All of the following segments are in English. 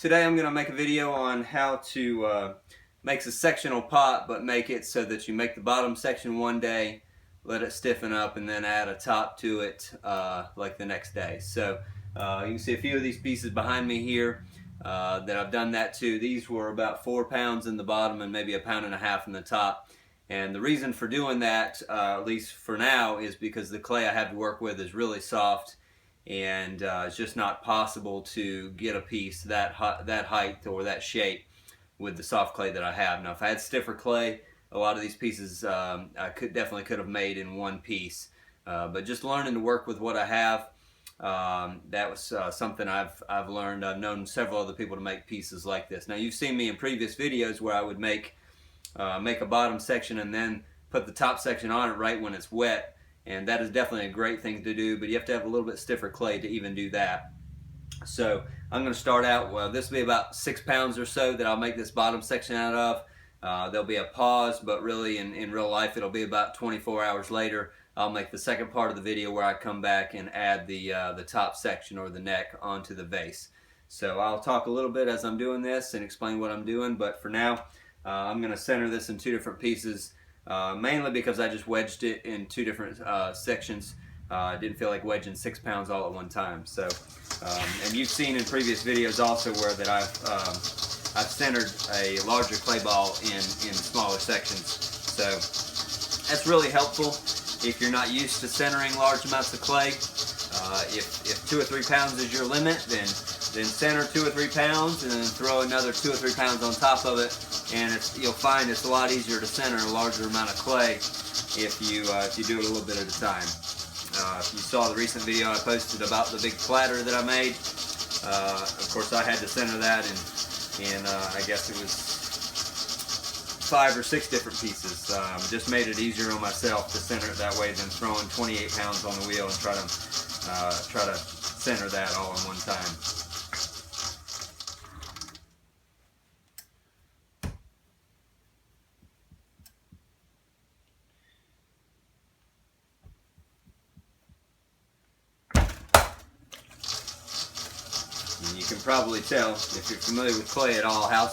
Today I'm going to make a video on how to make a sectional pot, but make it so that you make the bottom section one day, let it stiffen up, and then add a top to it like the next day. So you can see a few of these pieces behind me here that I've done that to. These were about 4 pounds in the bottom and maybe 1.5 pounds in the top. And the reason for doing that, at least for now, is because the clay I have to work with is really soft, and it's just not possible to get a piece that height or that shape with the soft clay that I have. Now, if I had stiffer clay, a lot of these pieces I definitely could have made in one piece. But just learning to work with what I have, that was something I've learned. I've known several other people to make pieces like this. Now, you've seen me in previous videos where I would make a bottom section and then put the top section on it right when it's wet, and that is definitely a great thing to do, but you have to have a little bit stiffer clay to even do that. So I'm going to start out, well, this will be about 6 pounds or so that I'll make this bottom section out of. There'll be a pause, but really in real life it'll be about 24 hours later. I'll make the second part of the video where I come back and add the top section or the neck onto the vase. So I'll talk a little bit as I'm doing this and explain what I'm doing, but for now I'm going to center this in 2 different pieces, mainly because I just wedged it in 2 different sections. I didn't feel like wedging 6 pounds all at one time. So, and you've seen in previous videos also where that I've centered a larger clay ball in smaller sections. So that's really helpful if you're not used to centering large amounts of clay. If 2 or 3 pounds is your limit, then center 2 or 3 pounds and then throw another 2 or 3 pounds on top of it, and you'll find it's a lot easier to center a larger amount of clay if you do it a little bit at a time. If you saw the recent video I posted about the big platter that I made, of course I had to center that in I guess it was 5 or 6 different pieces. Just made it easier on myself to center it that way than throwing 28 pounds on the wheel and try to center that all in one time. You can probably tell, if you're familiar with clay at all, how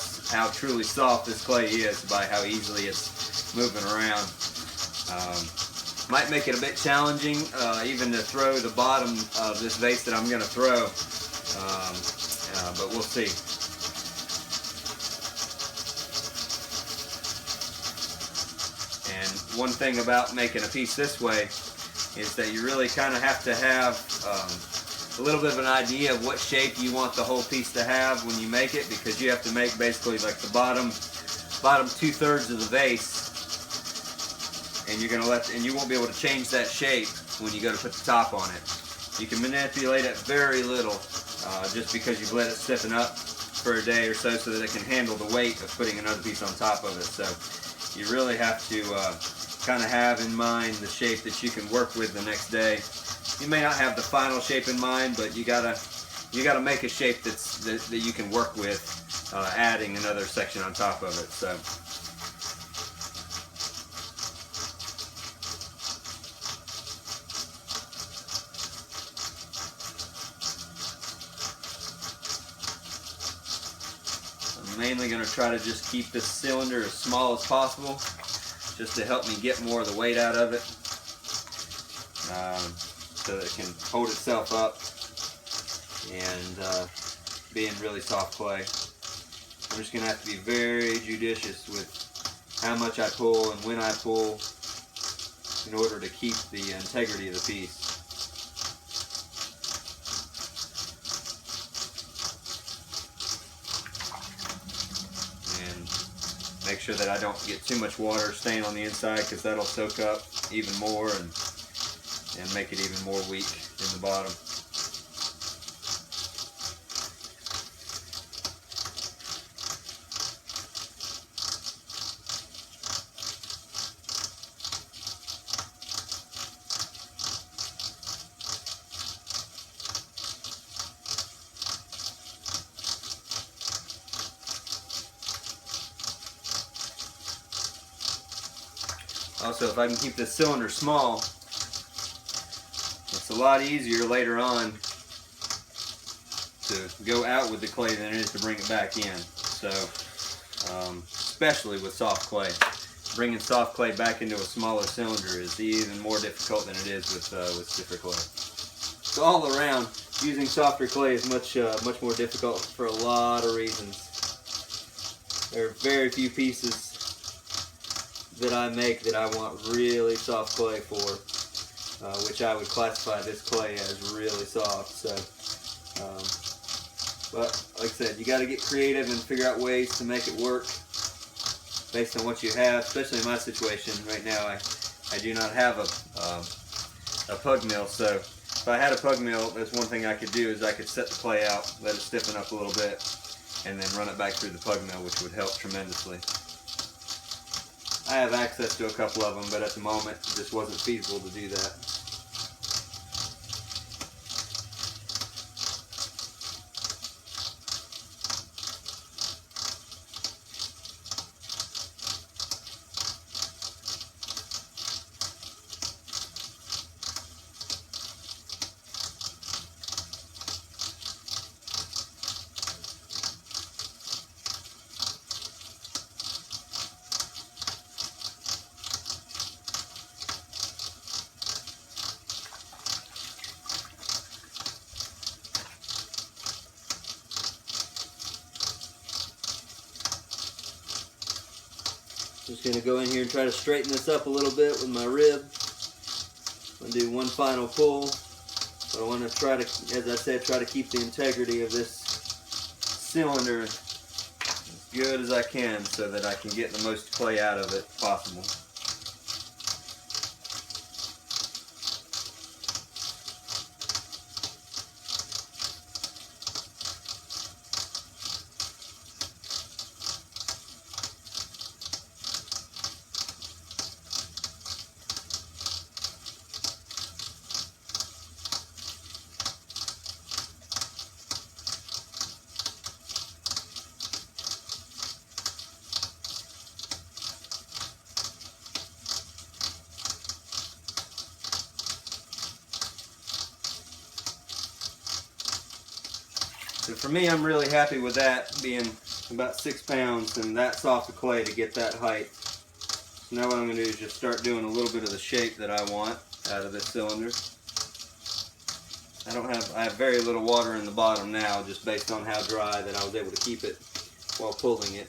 truly soft this clay is by how easily it's moving around. Might make it a bit challenging even to throw the bottom of this vase that I'm going to throw, but we'll see. And one thing about making a piece this way is that you really kind of have to have a little bit of an idea of what shape you want the whole piece to have when you make it, because you have to make basically like the bottom 2/3 of the vase, and you won't be able to change that shape when you go to put the top on it. You can manipulate it very little, just because you've let it stiffen up for a day or so that it can handle the weight of putting another piece on top of it. So you really have to kind of have in mind the shape that you can work with the next day. You may not have the final shape in mind, but you gotta make a shape that you can work with, adding another section on top of it. So I'm mainly going to try to just keep this cylinder as small as possible, just to help me get more of the weight out of it. So that it can hold itself up and be in really soft clay. I'm just going to have to be very judicious with how much I pull and when I pull in order to keep the integrity of the piece. And make sure that I don't get too much water staying on the inside, because that'll soak up even more and make it even more weak in the bottom. Also, if I can keep this cylinder small, it's a lot easier later on to go out with the clay than it is to bring it back in. So, especially with soft clay. Bringing soft clay back into a smaller cylinder is even more difficult than it is with stiffer clay. So all around, using softer clay is much more difficult for a lot of reasons. There are very few pieces that I make that I want really soft clay for, which I would classify this clay as really soft. So, but like I said, you got to get creative and figure out ways to make it work based on what you have. Especially in my situation right now, I do not have a pug mill. So if I had a pug mill, there's one thing I could do is I could set the clay out, let it stiffen up a little bit, and then run it back through the pug mill, which would help tremendously. I have access to a couple of them, but at the moment it just wasn't feasible to do that. Just going to go in here and try to straighten this up a little bit with my rib. I'm going to do one final pull. But I want to try to, as I said, try to keep the integrity of this cylinder as good as I can so that I can get the most clay out of it possible. So for me, I'm really happy with that being about 6 pounds and that soft of clay to get that height. So now what I'm going to do is just start doing a little bit of the shape that I want out of this cylinder. I have very little water in the bottom now, just based on how dry that I was able to keep it while pulling it.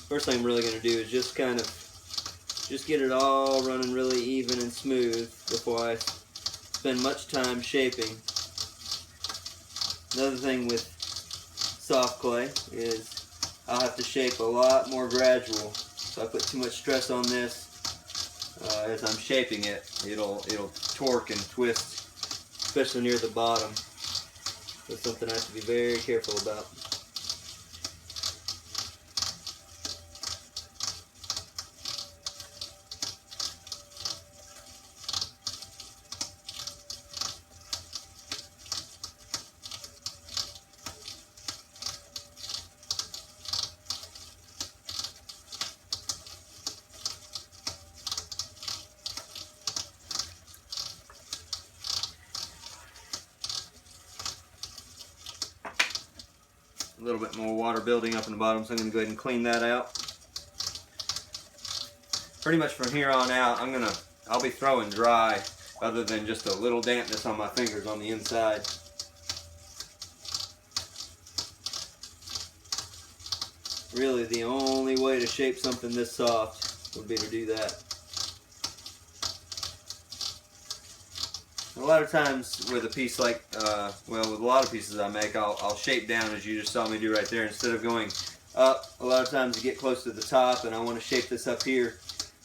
First thing I'm really going to do is just get it all running really even and smooth before I spend much time shaping. Another thing with soft clay is I'll have to shape a lot more gradual. So I put too much stress on this as I'm shaping it. It'll torque and twist, especially near the bottom. That's something I have to be very careful about. A little bit more water building up in the bottom, so I'm going to go ahead and clean that out. Pretty much from here on out, I'll be throwing dry, other than just a little dampness on my fingers on the inside. Really, the only way to shape something this soft would be to do that. A lot of times with a piece like, well, with a lot of pieces I make, I'll shape down as you just saw me do right there. Instead of going up, a lot of times you get close to the top and I want to shape this up here.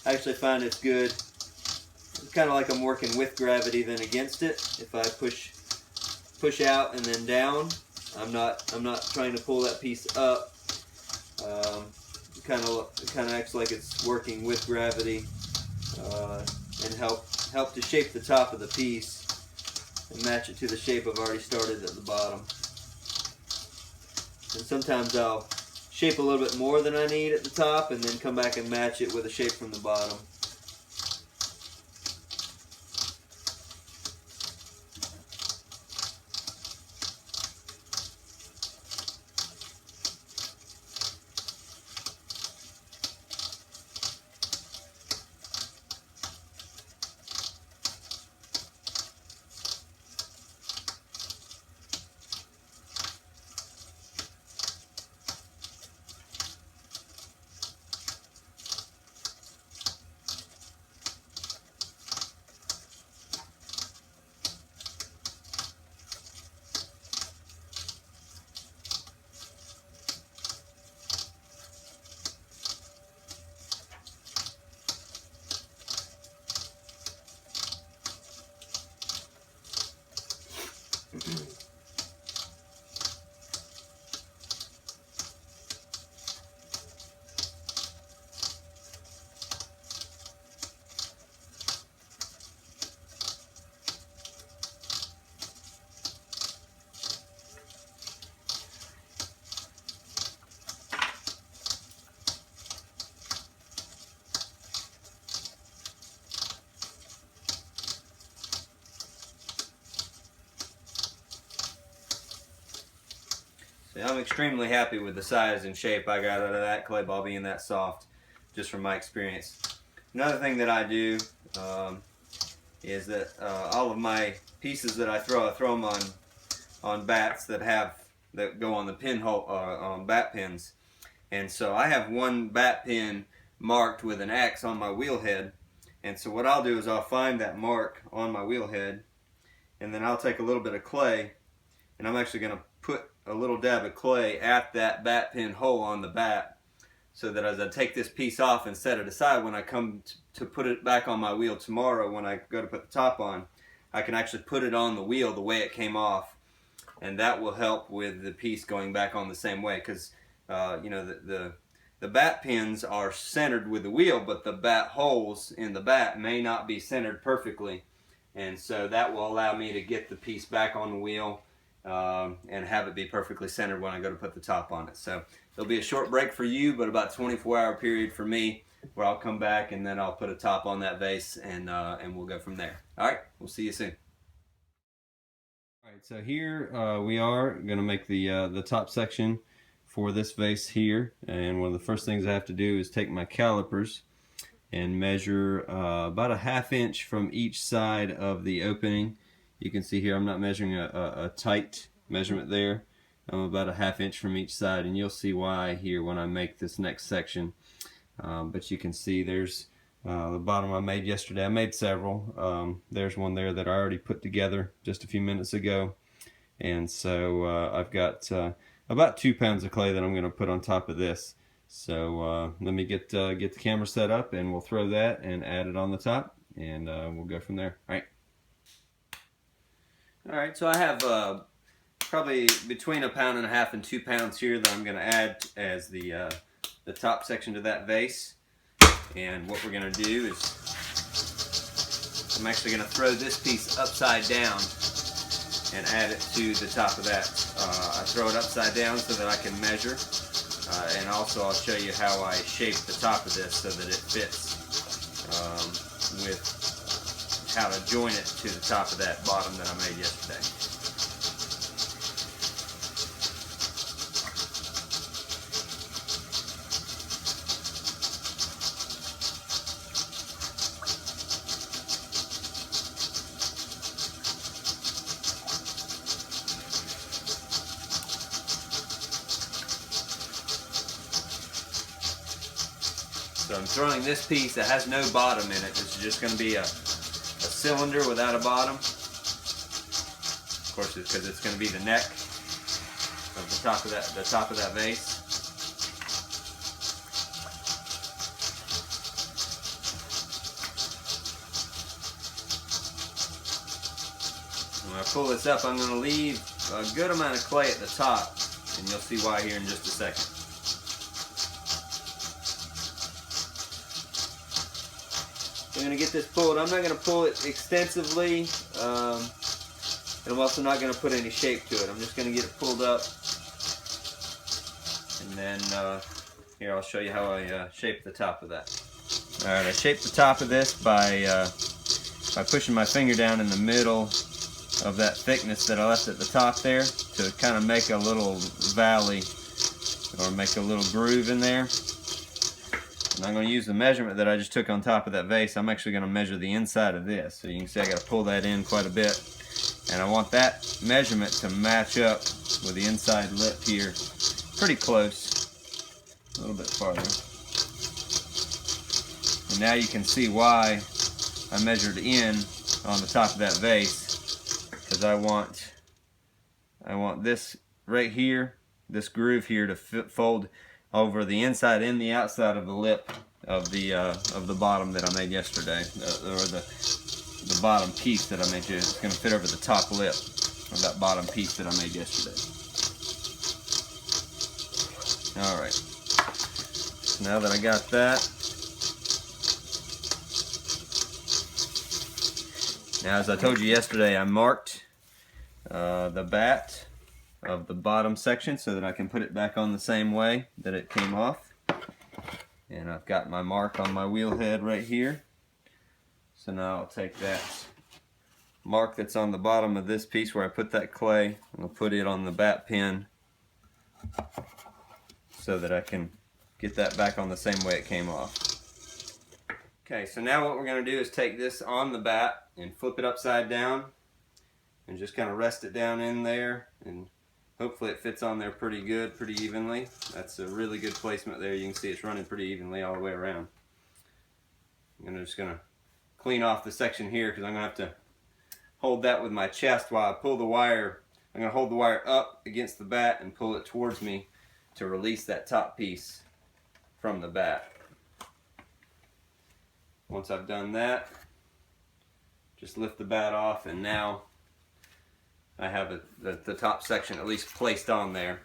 I actually find it's good. It's kind of like I'm working with gravity than against it. If I push out and then down, I'm not trying to pull that piece up. It kind of acts like it's working with gravity and help to shape the top of the piece and match it to the shape I've already started at the bottom. And sometimes I'll shape a little bit more than I need at the top and then come back and match it with a shape from the bottom. I'm extremely happy with the size and shape I got out of that clay ball being that soft, just from my experience. Another thing that I do is that all of my pieces that I throw them on bats that go on the pinhole on bat pins, and so I have one bat pin marked with an X on my wheel head, and so what I'll do is I'll find that mark on my wheel head, and then I'll take a little bit of clay, and I'm actually going to put a little dab of clay at that bat pin hole on the bat, so that as I take this piece off and set it aside, when I come to put it back on my wheel tomorrow, when I go to put the top on, I can actually put it on the wheel the way it came off, and that will help with the piece going back on the same way, because you know, the bat pins are centered with the wheel, but the bat holes in the bat may not be centered perfectly, and so that will allow me to get the piece back on the wheel and have it be perfectly centered when I go to put the top on it. So there'll be a short break for you, but about a 24-hour period for me, where I'll come back and then I'll put a top on that vase, and we'll go from there. All right, we'll see you soon. All right, so here we are going to make the top section for this vase here, and one of the first things I have to do is take my calipers and measure about a ½ inch from each side of the opening. You can see here I'm not measuring a tight measurement there. I'm about a ½ inch from each side, and you'll see why here when I make this next section. But you can see there's the bottom I made yesterday. I made several. There's one there that I already put together just a few minutes ago, and so I've got about 2 pounds of clay that I'm going to put on top of this. So let me get the camera set up, and we'll throw that and add it on the top, and we'll go from there. All right, so I have probably between 1.5 pounds and 2 pounds here that I'm going to add as the top section to that vase. And what we're going to do is I'm actually going to throw this piece upside down and add it to the top of that. I throw it upside down so that I can measure, and also I'll show you how I shape the top of this so that it fits with how to join it to the top of that bottom that I made yesterday. So I'm throwing this piece that has no bottom in it. This is just going to be a cylinder without a bottom. Of course, it's because it's going to be the neck of the top of that vase. When I pull this up, I'm going to leave a good amount of clay at the top, and you'll see why here in just a second. I'm going to get this pulled. I'm not going to pull it extensively, and I'm also not going to put any shape to it. I'm just going to get it pulled up, and then here I'll show you how I shape the top of that. Alright, I shaped the top of this by pushing my finger down in the middle of that thickness that I left at the top there to kind of make a little valley or make a little groove in there. And I'm going to use the measurement that I just took on top of that vase. I'm actually going to measure the inside of this. So you can see I got to pull that in quite a bit. And I want that measurement to match up with the inside lip here. Pretty close. A little bit farther. And now you can see why I measured in on the top of that vase. Because I want this right here, this groove here to fold over the inside and the outside of the lip of the bottom that I made yesterday, or the bottom piece that I made. It's going to fit over the top lip of that bottom piece that I made yesterday. Alright, so now that I got that, now as I told you yesterday, I marked the bat of the bottom section so that I can put it back on the same way that it came off. And I've got my mark on my wheel head right here. So now I'll take that mark that's on the bottom of this piece where I put that clay, and I'll put it on the bat pin so that I can get that back on the same way it came off. Okay, so now what we're going to do is take this on the bat and flip it upside down and just kind of rest it down in there, and hopefully it fits on there pretty good, pretty evenly. That's a really good placement there. You can see it's running pretty evenly all the way around. I'm just going to clean off the section here because I'm going to have to hold that with my chest while I pull the wire. I'm going to hold the wire up against the bat and pull it towards me to release that top piece from the bat. Once I've done that, just lift the bat off, and now I have the top section at least placed on there.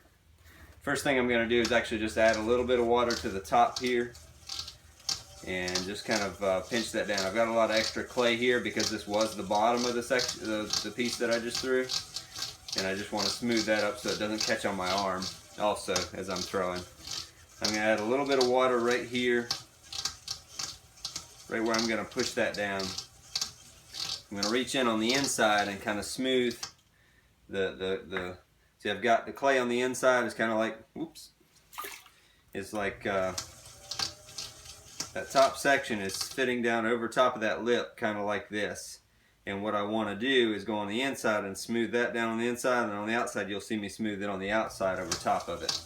First thing I'm going to do is actually just add a little bit of water to the top here and just kind of pinch that down. I've got a lot of extra clay here because this was the bottom of the section, the piece that I just threw, and I just want to smooth that up so it doesn't catch on my arm also as I'm throwing. I'm going to add a little bit of water right here, right where I'm going to push that down. I'm going to reach in on the inside and kind of smooth see, I've got the clay on the inside. It's kind of like, whoops, it's like that top section is fitting down over top of that lip, kind of like this. And what I want to do is go on the inside and smooth that down on the inside, and on the outside you'll see me smooth it on the outside over top of it.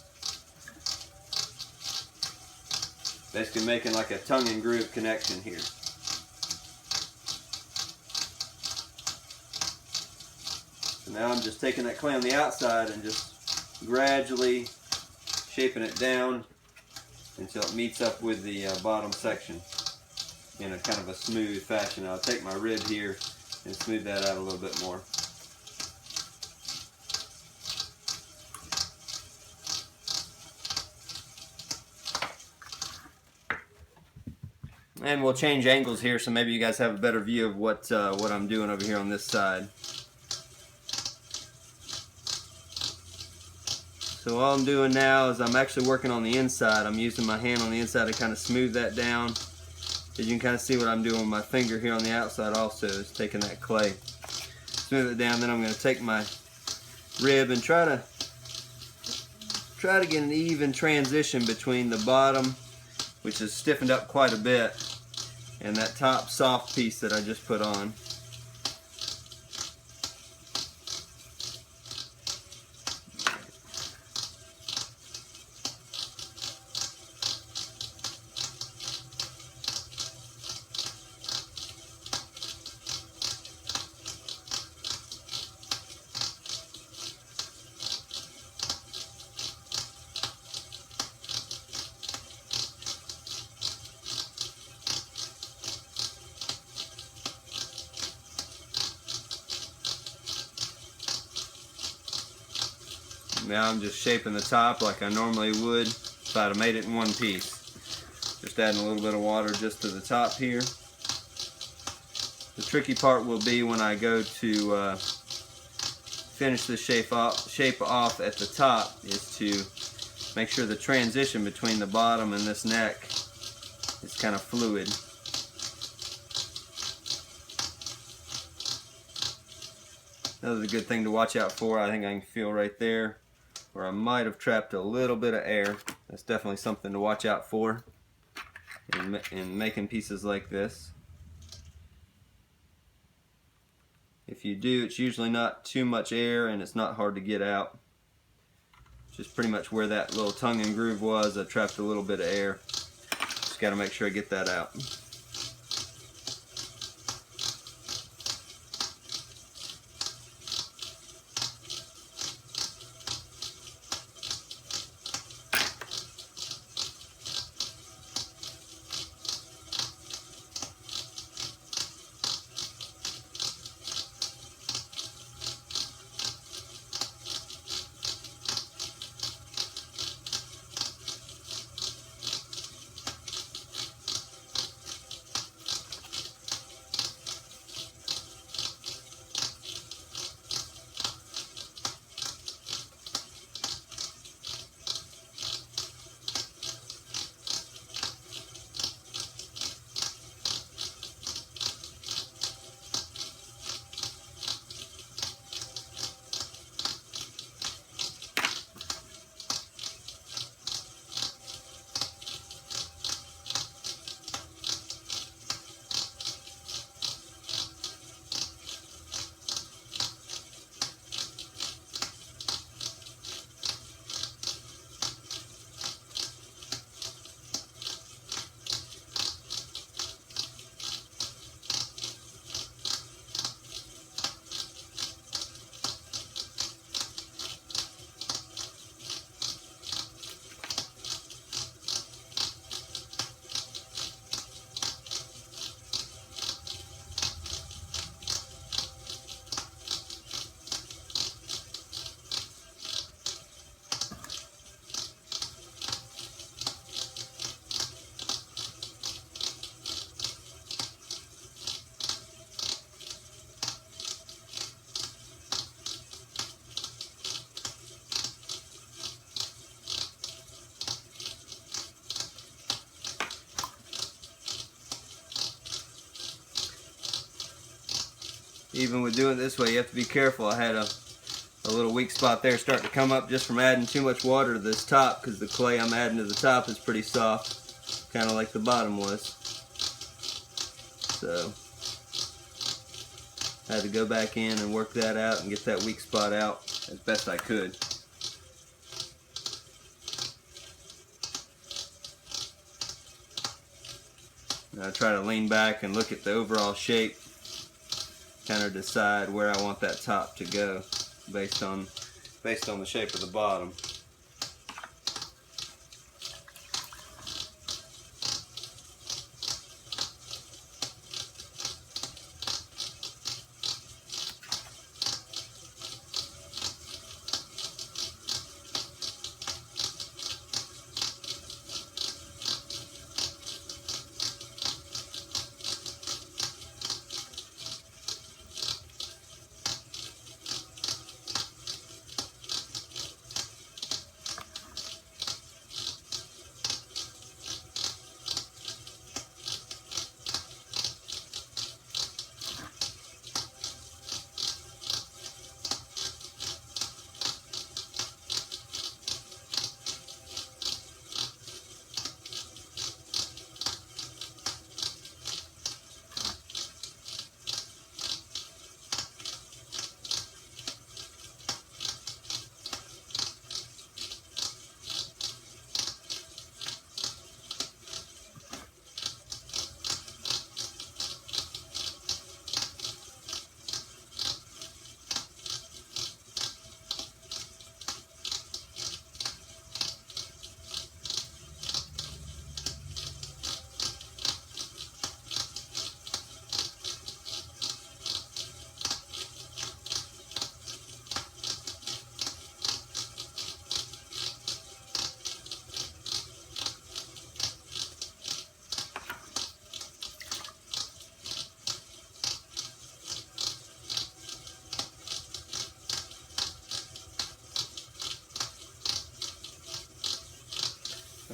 Basically making like a tongue and groove connection here. So now I'm just taking that clay on the outside and just gradually shaping it down until it meets up with the bottom section in a kind of a smooth fashion. I'll take my rib here and smooth that out a little bit more. And we'll change angles here so maybe you guys have a better view of what I'm doing over here on this side. So all I'm doing now is I'm actually working on the inside. I'm using my hand on the inside to kind of smooth that down. As you can kind of see what I'm doing with my finger here on the outside also is taking that clay. Smooth it down, then I'm going to take my rib and try to get an even transition between the bottom, which is stiffened up quite a bit, and that top soft piece that I just put on. Now I'm just shaping the top like I normally would if I'd have made it in one piece. Just adding a little bit of water just to the top here. The tricky part will be when I go to finish the shape off at the top is to make sure the transition between the bottom and this neck is kind of fluid. Another good thing to watch out for, I think I can feel right there where I might have trapped a little bit of air. That's definitely something to watch out for in making pieces like this. If you do, it's usually not too much air and it's not hard to get out. Just pretty much where that little tongue and groove was, I trapped a little bit of air. Just got to make sure I get that out. even with doing it this way, you have to be careful. I had a little weak spot there starting to come up just from adding too much water to this top, because the clay I'm adding to the top is pretty soft, kind of like the bottom was. So I had to go back in and work that out and get that weak spot out as best I could. I try to lean back and look at the overall shape, kind of decide where I want that top to go based on the shape of the bottom.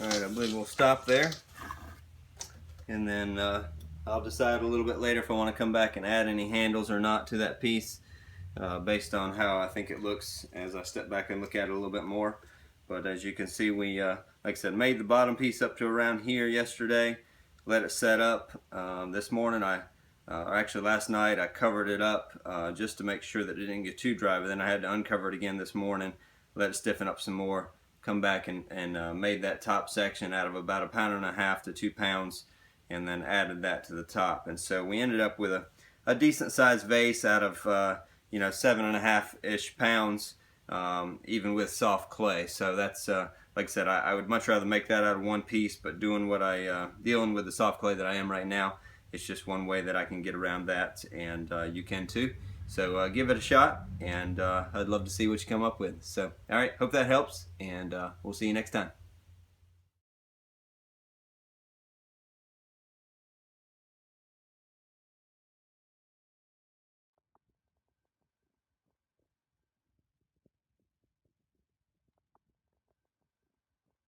Alright, I believe we'll stop there, and then I'll decide a little bit later if I want to come back and add any handles or not to that piece, based on how I think it looks as I step back and look at it a little bit more. But as you can see, we, like I said, made the bottom piece up to around here yesterday, let it set up. This morning, or actually last night, I covered it up just to make sure that it didn't get too dry, but then I had to uncover it again this morning, let it stiffen up some more, come back and made that top section out of about 1.5 pounds to 2 pounds, and then added that to the top. And so we ended up with a decent sized vase out of 7.5-ish pounds, even with soft clay. So that's like I said, I would much rather make that out of one piece, but dealing with the soft clay that I am right now, it's just one way that I can get around that, and you can too. So give it a shot, and I'd love to see what you come up with. So, all right, hope that helps, and we'll see you next time.